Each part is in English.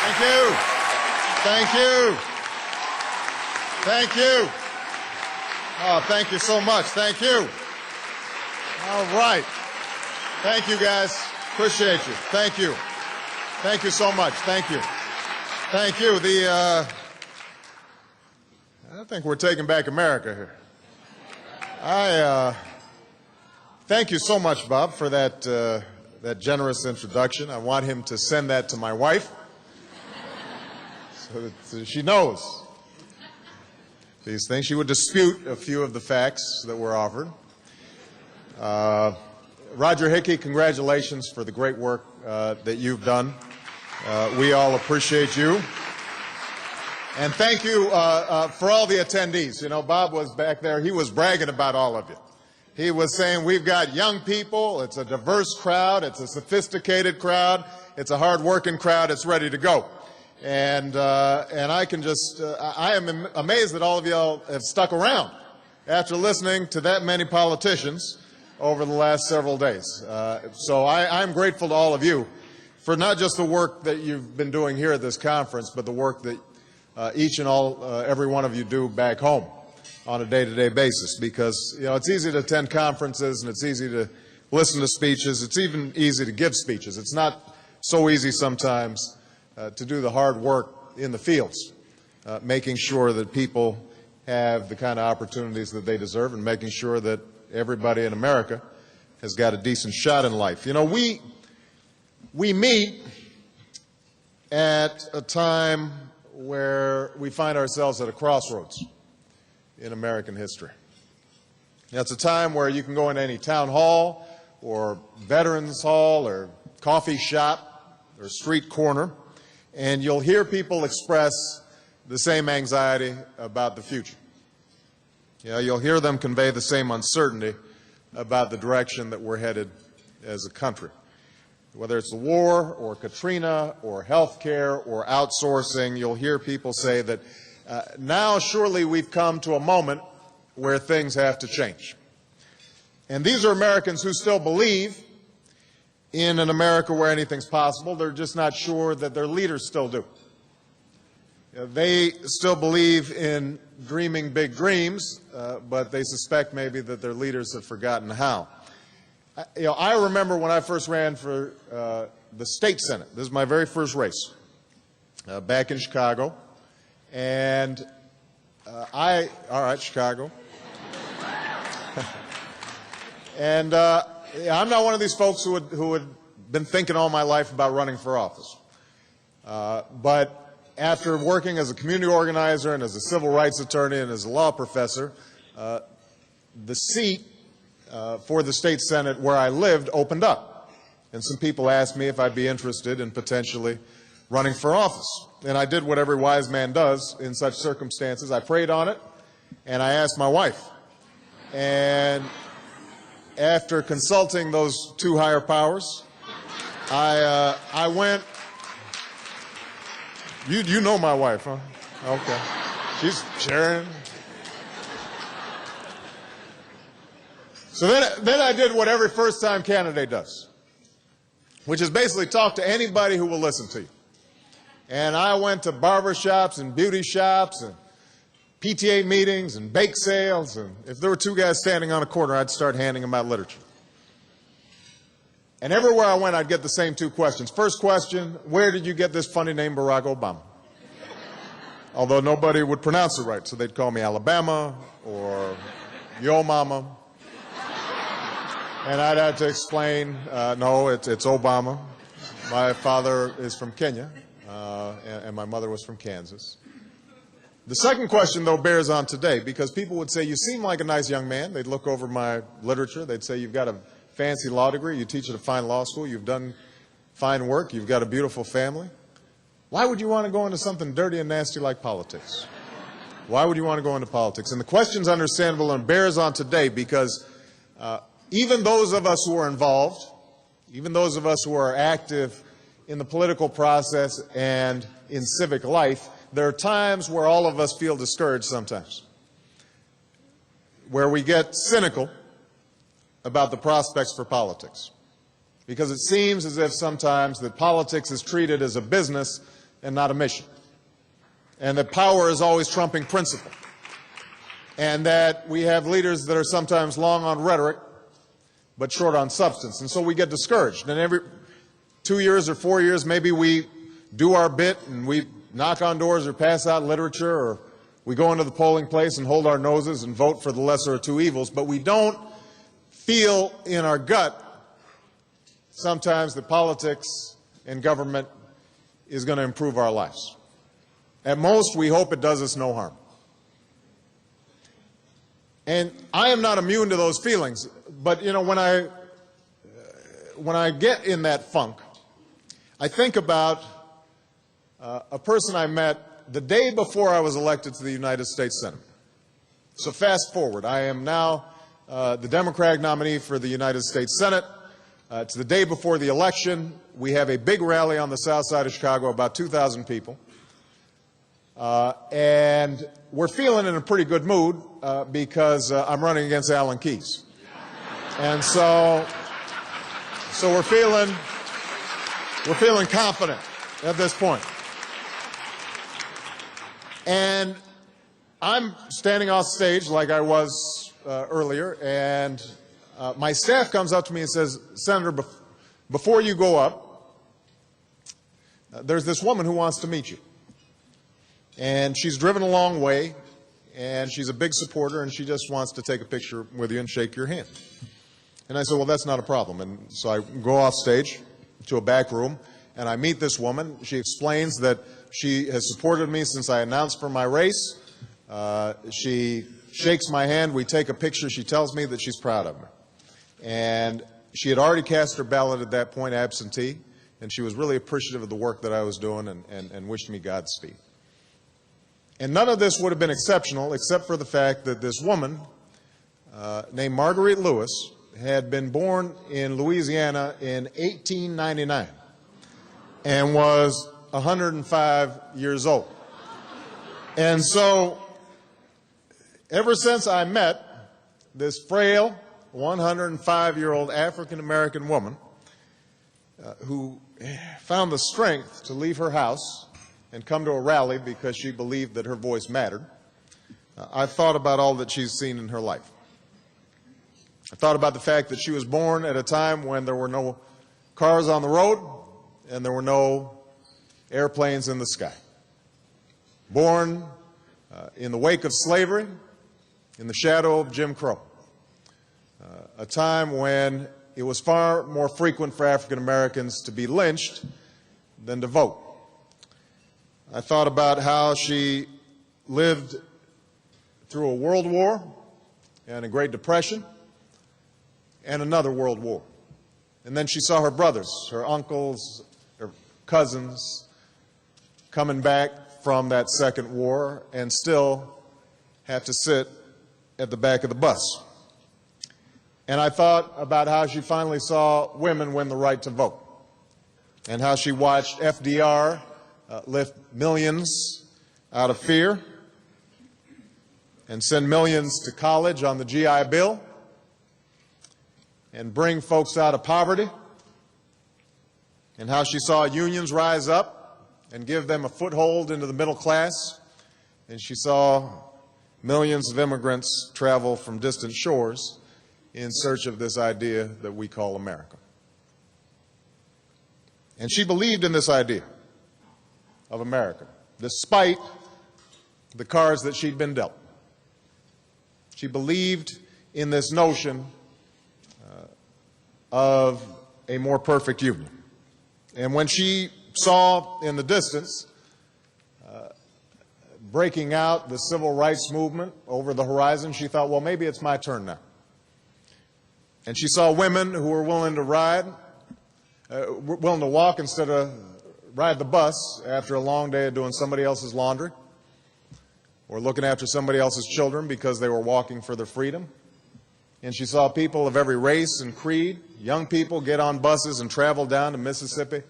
Thank you. Thank you. Thank you. Oh, thank you so much. Thank you. All right. Thank you, guys. Appreciate you. Thank you. Thank you so much. Thank you. Thank you. I think we're taking back America here. Thank you so much, Bob, for that generous introduction. I want him to send that to my wife so that she knows these things. She would dispute a few of the facts that were offered. Roger Hickey, congratulations for the great work that you've done. We all appreciate you. And thank you for all the attendees. You know, Bob was back there. He was bragging about all of you. He was saying we've got young people. It's a diverse crowd. It's a sophisticated crowd. It's a hard-working crowd. It's ready to go. And I can just, I am amazed that all of y'all have stuck around after listening to that many politicians over the last several days. So I'm grateful to all of you for not just the work that you've been doing here at this conference, but the work that each and every one of you do back home on a day-to-day basis, because it's easy to attend conferences and it's easy to listen to speeches. It's even easy to give speeches. It's not so easy sometimes to do the hard work in the fields, making sure that people have the kind of opportunities that they deserve and making sure that everybody in America has got a decent shot in life. We meet at a time where we find ourselves at a crossroads in American history. It's a time where you can go into any town hall or veterans hall or coffee shop or street corner, and you'll hear people express the same anxiety about the future. You'll hear them convey the same uncertainty about the direction that we're headed as a country. Whether it's the war or Katrina or health care or outsourcing, you'll hear people say that now surely we've come to a moment where things have to change. And these are Americans who still believe in an America where anything's possible. They're just not sure that their leaders still do. They still believe in dreaming big dreams, but they suspect maybe that their leaders have forgotten how. I remember when I first ran for the state Senate. This is my very first race back in Chicago. And all right, Chicago. And I'm not one of these folks who had been thinking all my life about running for office. But after working as a community organizer and as a civil rights attorney and as a law professor, the seat for the state Senate where I lived opened up. And some people asked me if I'd be interested in potentially running for office. And I did what every wise man does in such circumstances. I prayed on it, and I asked my wife. And after consulting those two higher powers, I went. You know my wife, huh? Okay. She's Sharon. So then I did what every first-time candidate does, which is basically talk to anybody who will listen to you. And I went to barber shops and beauty shops and PTA meetings and bake sales, and if there were two guys standing on a corner, I'd start handing them out literature. And everywhere I went, I'd get the same two questions. First question, where did you get this funny name Barack Obama? Although nobody would pronounce it right, so they'd call me Alabama or Yo Mama. And I'd have to explain, no, it's Obama. My father is from Kenya, and my mother was from Kansas. The second question, though, bears on today, because people would say, you seem like a nice young man. They'd look over my literature. They'd say, you've got a fancy law degree. You teach at a fine law school. You've done fine work. You've got a beautiful family. Why would you want to go into something dirty and nasty like politics? Why would you want to go into politics? And the question's understandable and bears on today because even those of us who are involved, even those of us who are active in the political process and in civic life, there are times where all of us feel discouraged sometimes, where we get cynical about the prospects for politics, because it seems as if sometimes that politics is treated as a business and not a mission, and that power is always trumping principle, and that we have leaders that are sometimes long on rhetoric but short on substance. And so we get discouraged. And every 2 years or 4 years, maybe we do our bit and we knock on doors or pass out literature, or we go into the polling place and hold our noses and vote for the lesser of two evils, but we don't feel in our gut sometimes that politics and government is going to improve our lives. At most, we hope it does us no harm. And I am not immune to those feelings, but you know, when I get in that funk, I think about a person I met the day before I was elected to the United States Senate. So fast forward, I am now the Democratic nominee for the United States Senate. It's the day before the election. We have a big rally on the south side of Chicago, about 2,000 people. And we're feeling in a pretty good mood because I'm running against Alan Keyes. And so we're feeling confident at this point. And I'm standing off stage like I was earlier, and my staff comes up to me and says, "Senator, before you go up, there's this woman who wants to meet you. And she's driven a long way, and she's a big supporter, and she just wants to take a picture with you and shake your hand." And I said, "Well, that's not a problem." And so I go off stage to a back room, and I meet this woman. She explains that she has supported me since I announced for my race. She shakes my hand. We take a picture. She tells me that she's proud of me. And she had already cast her ballot at that point, absentee, and she was really appreciative of the work that I was doing and wished me Godspeed. And none of this would have been exceptional except for the fact that this woman named Marguerite Lewis had been born in Louisiana in 1899 and was 105 years old. And so ever since I met this frail 105-year-old African-American woman who found the strength to leave her house and come to a rally because she believed that her voice mattered, I've thought about all that she's seen in her life. I thought about the fact that she was born at a time when there were no cars on the road and there were no airplanes in the sky. Born in the wake of slavery, in the shadow of Jim Crow. A time when it was far more frequent for African Americans to be lynched than to vote. I thought about how she lived through a world war and a Great Depression and another world war. And then she saw her brothers, her uncles, her cousins coming back from that second war and still have to sit at the back of the bus. And I thought about how she finally saw women win the right to vote and how she watched FDR lift millions out of fear and send millions to college on the GI Bill and bring folks out of poverty, and how she saw unions rise up and give them a foothold into the middle class, and she saw millions of immigrants travel from distant shores in search of this idea that we call America. And she believed in this idea of America, despite the cards that she'd been dealt. She believed in this notion of a more perfect union. And when she saw in the distance breaking out the civil rights movement over the horizon, she thought, well, maybe it's my turn now. And she saw women who were willing to willing to walk instead of ride the bus after a long day of doing somebody else's laundry or looking after somebody else's children because they were walking for their freedom. And she saw people of every race and creed, young people, get on buses and travel down to Mississippi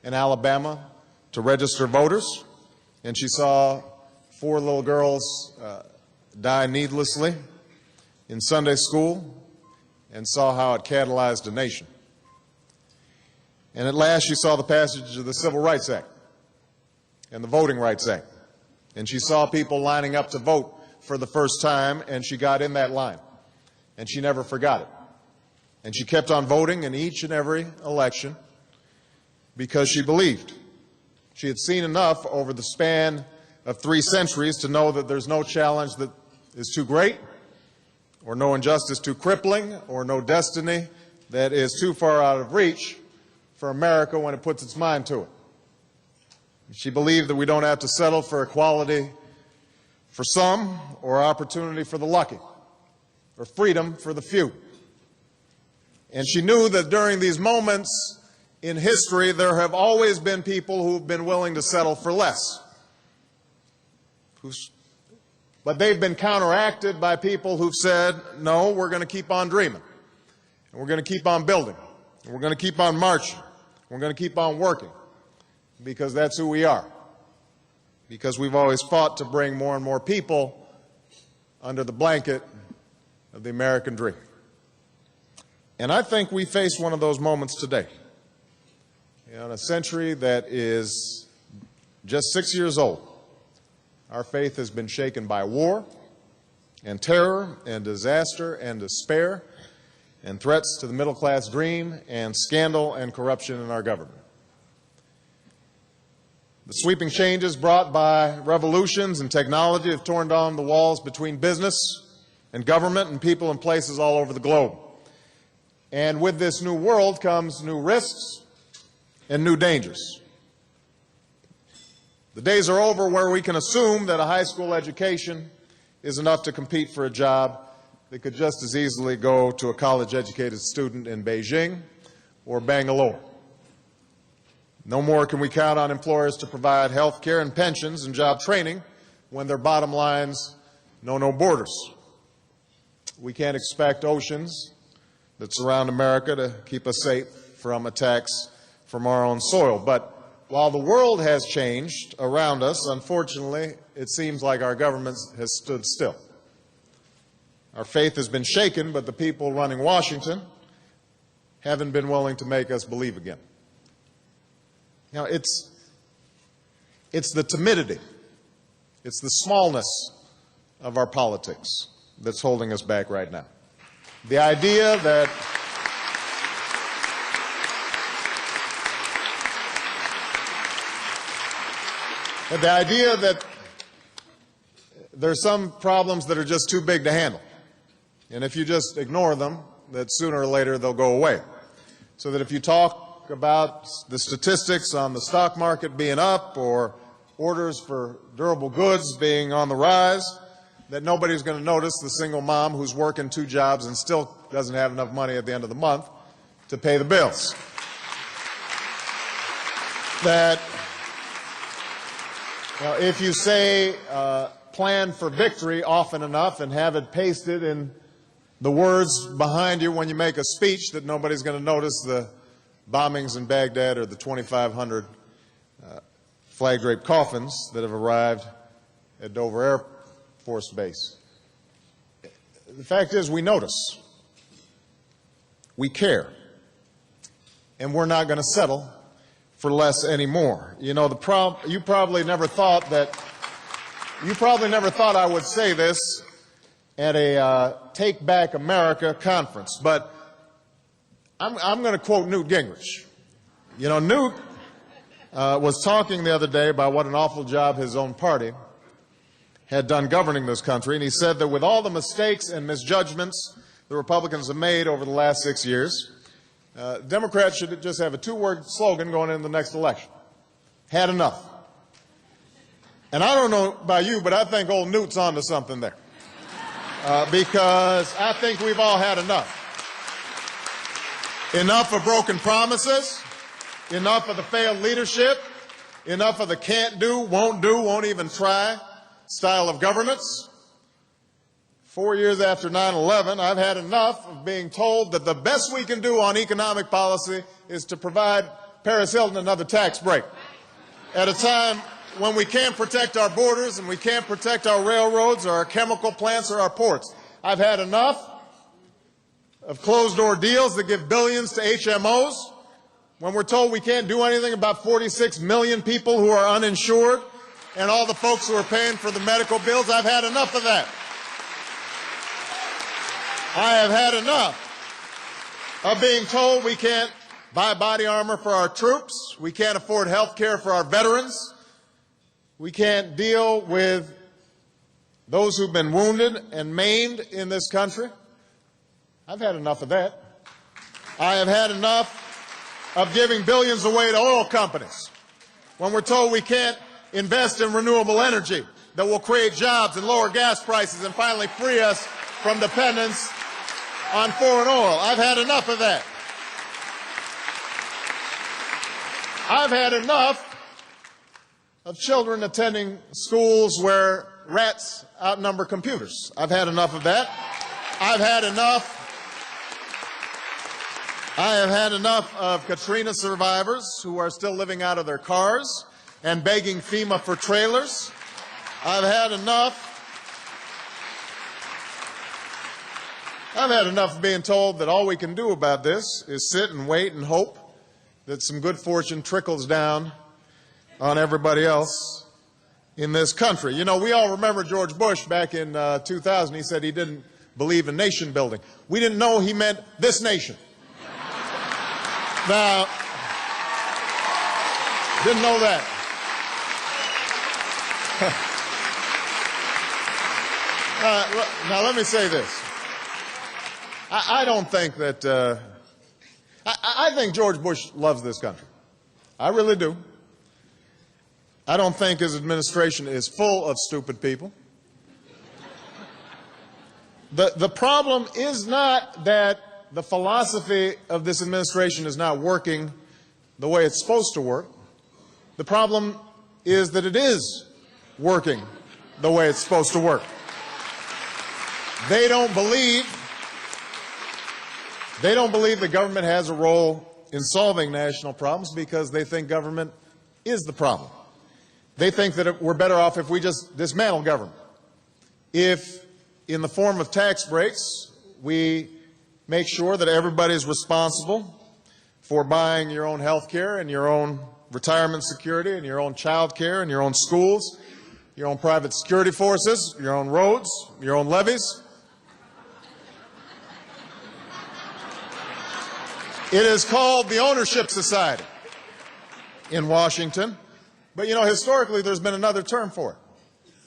and Alabama to register voters. And she saw 4 little girls die needlessly in Sunday school and saw how it catalyzed a nation. And at last she saw the passage of the Civil Rights Act. and the Voting Rights Act. And she saw people lining up to vote for the first time, and she got in that line. And she never forgot it. And she kept on voting in each and every election because she believed. She had seen enough over the span of 3 centuries to know that there's no challenge that is too great, or no injustice too crippling, or no destiny that is too far out of reach for America when it puts its mind to it. She believed that we don't have to settle for equality for some, or opportunity for the lucky, or freedom for the few. And she knew that during these moments in history, there have always been people who've been willing to settle for less. But they've been counteracted by people who've said, no, we're going to keep on dreaming, and we're going to keep on building, and we're going to keep on marching, we're going to keep on working, because that's who we are. Because we've always fought to bring more and more people under the blanket of the American dream. And I think we face one of those moments today. In a century that is just 6 years old, our faith has been shaken by war and terror and disaster and despair and threats to the middle-class dream and scandal and corruption in our government. The sweeping changes brought by revolutions and technology have torn down the walls between business and government and people in places all over the globe. And with this new world comes new risks and new dangers. The days are over where we can assume that a high school education is enough to compete for a job that could just as easily go to a college-educated student in Beijing or Bangalore. No more can we count on employers to provide health care and pensions and job training when their bottom lines know no borders. We can't expect oceans that surround America to keep us safe from attacks from our own soil. But while the world has changed around us, unfortunately, it seems like our government has stood still. Our faith has been shaken, but the people running Washington haven't been willing to make us believe again. Now, it's the timidity, it's the smallness of our politics that's holding us back right now. The idea that there's some problems that are just too big to handle, and if you just ignore them, that sooner or later they'll go away. So that if you talk about the statistics on the stock market being up or orders for durable goods being on the rise, that nobody's going to notice the single mom who's working 2 jobs and still doesn't have enough money at the end of the month to pay the bills. That if you say plan for victory often enough and have it pasted in the words behind you when you make a speech, that nobody's going to notice the bombings in Baghdad or the 2,500 flag-draped coffins that have arrived at Dover Air Force Base. The fact is, we notice, we care, and we're not going to settle for less anymore. You know, you probably never thought I would say this at a Take Back America conference, but I'm going to quote Newt Gingrich. You know, Newt was talking the other day about what an awful job his own party had done governing this country, and he said that with all the mistakes and misjudgments the Republicans have made over the last 6 years, Democrats should just have a 2-word slogan going into the next election: had enough. And I don't know about you, but I think old Newt's onto something there, because I think we've all had enough. Enough of broken promises, enough of the failed leadership, enough of the can't do, won't even try style of governance. 4 years after 9/11, I've had enough of being told that the best we can do on economic policy is to provide Paris Hilton another tax break at a time when we can't protect our borders and we can't protect our railroads or our chemical plants or our ports. I've had enough of closed-door deals that give billions to HMOs when we're told we can't do anything about 46 million people who are uninsured and all the folks who are paying for the medical bills. I've had enough of that. I have had enough of being told we can't buy body armor for our troops, we can't afford health care for our veterans, we can't deal with those who've been wounded and maimed in this country. I've had enough of that. I have had enough of giving billions away to oil companies when we're told we can't invest in renewable energy that will create jobs and lower gas prices and finally free us from dependence on foreign oil. I've had enough of that. I've had enough of children attending schools where rats outnumber computers. I've had enough of that. I have had enough of Katrina survivors who are still living out of their cars and begging FEMA for trailers. I've had enough of being told that all we can do about this is sit and wait and hope that some good fortune trickles down on everybody else in this country. You know, we all remember George Bush back in 2000. He said he didn't believe in nation building. We didn't know he meant this nation. Now, didn't know that. Now, let me say this. I don't think that, I think George Bush loves this country. I really do. I don't think his administration is full of stupid people. The problem is not that the philosophy of this administration is not working the way it's supposed to work. The problem is that it is working the way it's supposed to work. They don't believe the government has a role in solving national problems because they think government is the problem. They think that we're better off if we just dismantle government. If, in the form of tax breaks, we make sure that everybody is responsible for buying your own health care and your own retirement security and your own child care and your own schools, your own private security forces, your own roads, your own levees. It is called the ownership society in Washington. But, you know, historically there's been another term for it.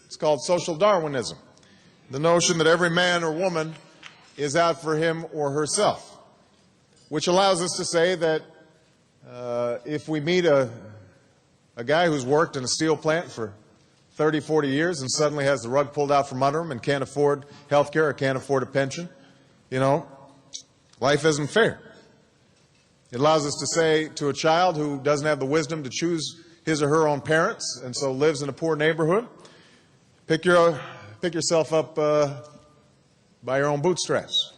It's called social Darwinism. The notion that every man or woman is out for him or herself, which allows us to say that if we meet a guy who's worked in a steel plant for 30, 40 years and suddenly has the rug pulled out from under him and can't afford health care or can't afford a pension, you know, life isn't fair. It allows us to say to a child who doesn't have the wisdom to choose his or her own parents and so lives in a poor neighborhood, pick yourself up by your own bootstraps.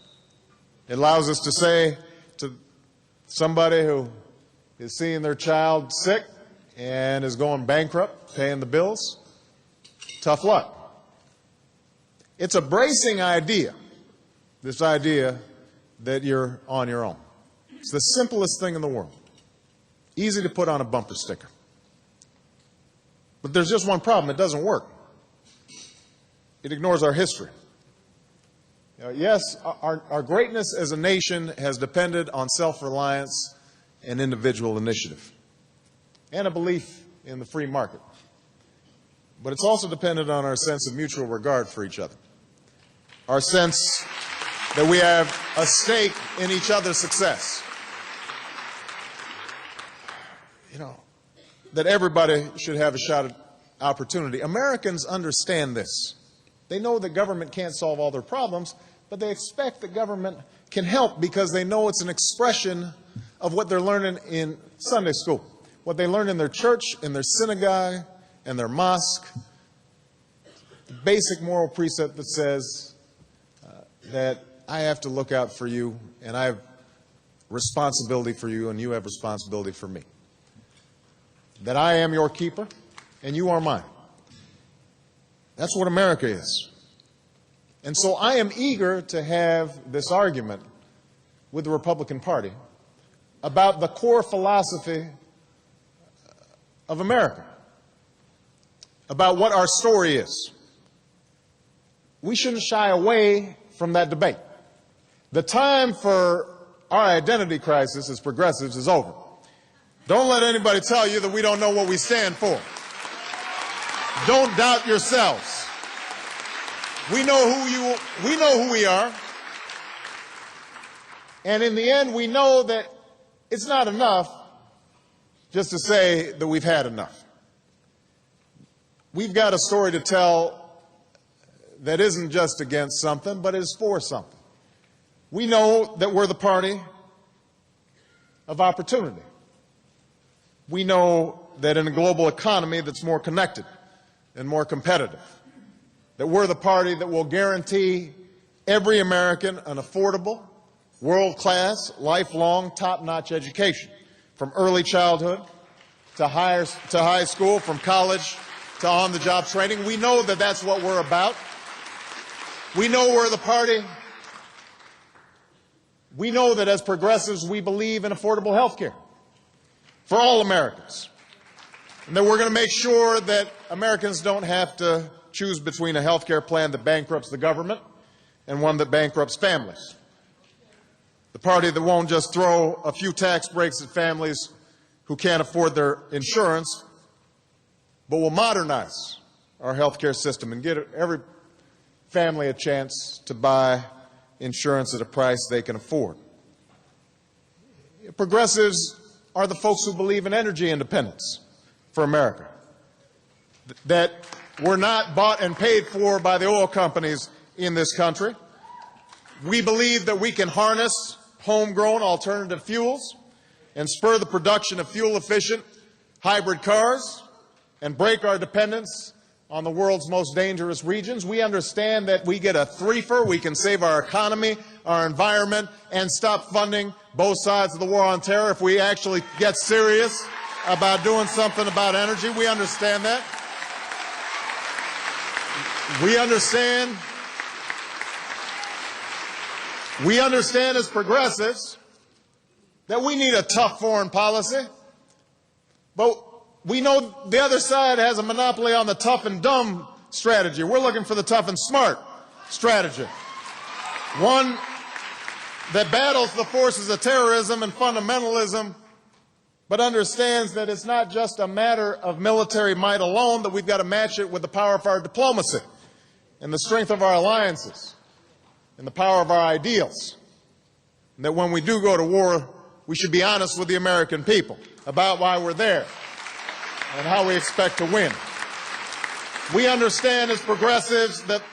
It allows us to say to somebody who is seeing their child sick and is going bankrupt, paying the bills, tough luck. It's a bracing idea, this idea that you're on your own. It's the simplest thing in the world. Easy to put on a bumper sticker. But there's just one problem. It doesn't work. It ignores our history. Yes, our greatness as a nation has depended on self-reliance and individual initiative and a belief in the free market. But it's also dependent on our sense of mutual regard for each other, our sense that we have a stake in each other's success. You know, that everybody should have a shot at opportunity. Americans understand this. They know that government can't solve all their problems, but they expect that government can help because they know it's an expression of what they're learning in Sunday school, what they learn in their church, in their synagogue, and their mosque. The basic moral precept that says that I have to look out for you, and I have responsibility for you, and you have responsibility for me. That I am your keeper, and you are mine. That's what America is. And so I am eager to have this argument with the Republican Party about the core philosophy of America, about what our story is. We shouldn't shy away from that debate. The time for our identity crisis as progressives is over. Don't let anybody tell you that we don't know what we stand for. Don't doubt yourselves. We know who we are. And in the end, we know that it's not enough just to say that we've had enough. We've got a story to tell that isn't just against something, but is for something. We know that we're the party of opportunity. We know that in a global economy that's more connected and more competitive, that we're the party that will guarantee every American an affordable, world-class, lifelong, top-notch education, from early childhood to high school, from college to on-the-job training. We know that that's what we're about. We know we're the party. We know that as progressives, we believe in affordable health care for all Americans, and that we're going to make sure that Americans don't have to choose between a health care plan that bankrupts the government and one that bankrupts families. The party that won't just throw a few tax breaks at families who can't afford their insurance, but will modernize our health care system and give every family a chance to buy insurance at a price they can afford. Progressives are the folks who believe in energy independence for America, that we're not bought and paid for by the oil companies in this country. We believe that we can harness homegrown alternative fuels and spur the production of fuel-efficient hybrid cars and break our dependence on the world's most dangerous regions. We understand that we get a threefer. We can save our economy, our environment, and stop funding both sides of the war on terror if we actually get serious about doing something about energy. We understand that. We understand as progressives that we need a tough foreign policy, but we know the other side has a monopoly on the tough and dumb strategy. We're looking for the tough and smart strategy, one that battles the forces of terrorism and fundamentalism, but understands that it's not just a matter of military might alone, that we've got to match it with the power of our diplomacy and the strength of our alliances and the power of our ideals. And that when we do go to war, we should be honest with the American people about why we're there and how we expect to win. We understand as progressives that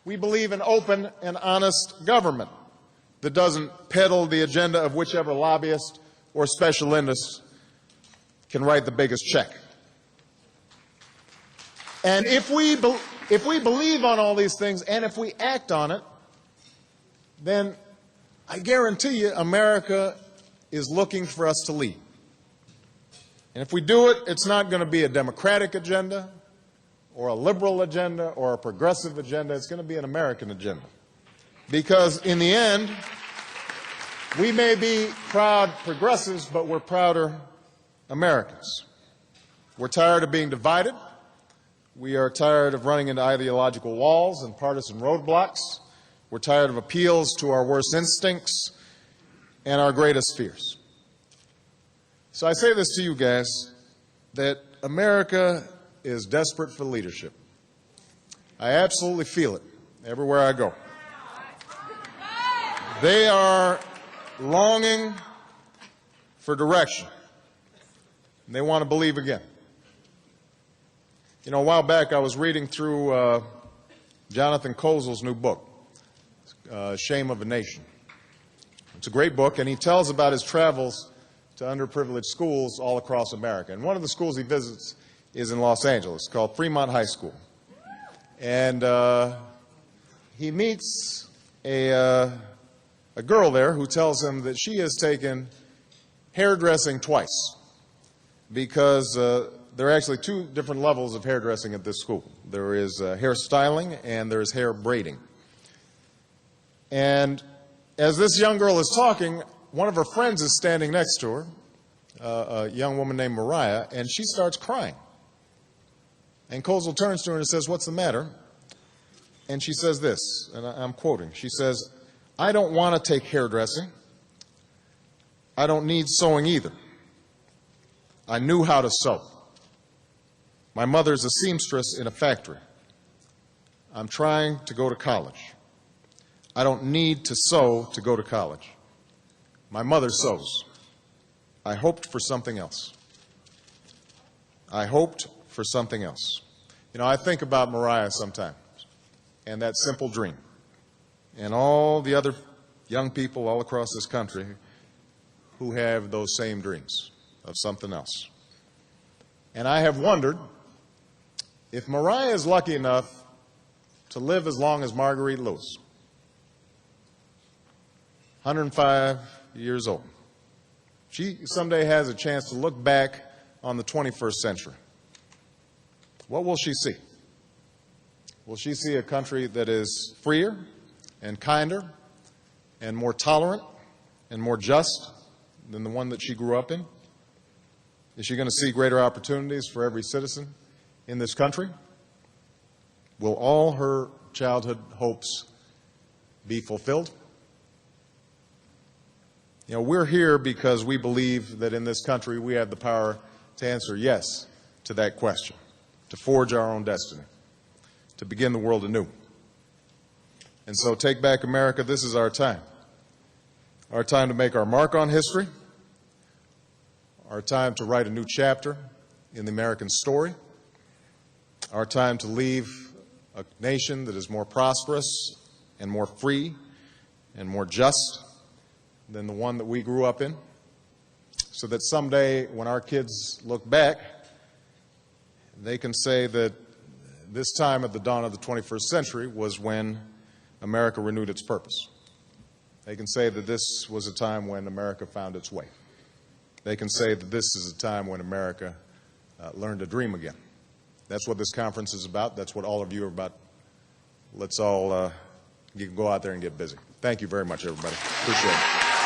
we believe in open and honest government that doesn't peddle the agenda of whichever lobbyist or special interest can write the biggest check. And if we believe on all these things and if we act on it, then I guarantee you America is looking for us to lead. And if we do it, it's not going to be a Democratic agenda or a liberal agenda or a progressive agenda. It's going to be an American agenda. Because in the end, we may be proud progressives, but we're prouder Americans. We're tired of being divided. We are tired of running into ideological walls and partisan roadblocks. We're tired of appeals to our worst instincts and our greatest fears. So I say this to you guys, that America is desperate for leadership. I absolutely feel it everywhere I go. They are longing for direction. And they want to believe again. You know, a while back I was reading through Jonathan Kozol's new book, Shame of a Nation. It's a great book, and he tells about his travels to underprivileged schools all across America. And one of the schools he visits is in Los Angeles, called Fremont High School. And he meets a girl there who tells him that she has taken hairdressing twice because there are actually two different levels of hairdressing at this school. There is hair styling and there is hair braiding. And as this young girl is talking, one of her friends is standing next to her, a young woman named Mariah, and she starts crying. And Kozel turns to her and says, "What's the matter?" And she says this, and I'm quoting. She says, "I don't want to take hairdressing. I don't need sewing either. I knew how to sew. My mother's a seamstress in a factory. I'm trying to go to college. I don't need to sew to go to college. My mother sews. I hoped for something else. I hoped for something else." You know, I think about Mariah sometimes and that simple dream and all the other young people all across this country who have those same dreams of something else. And I have wondered if Mariah is lucky enough to live as long as Marguerite Lewis, 105 years old. She someday has a chance to look back on the 21st century. What will she see? Will she see a country that is freer and kinder and more tolerant and more just than the one that she grew up in? Is she going to see greater opportunities for every citizen in this country? Will all her childhood hopes be fulfilled? You know, we're here because we believe that in this country we have the power to answer yes to that question, to forge our own destiny, to begin the world anew. And so, Take Back America, this is our time. Our time to make our mark on history, our time to write a new chapter in the American story, our time to leave a nation that is more prosperous and more free and more just than the one that we grew up in, so that someday when our kids look back, they can say that this time at the dawn of the 21st century was when America renewed its purpose. They can say that this was a time when America found its way. They can say that this is a time when America learned to dream again. That's what this conference is about. That's what all of you are about. Let's all you can go out there and get busy. Thank you very much, everybody. Appreciate it.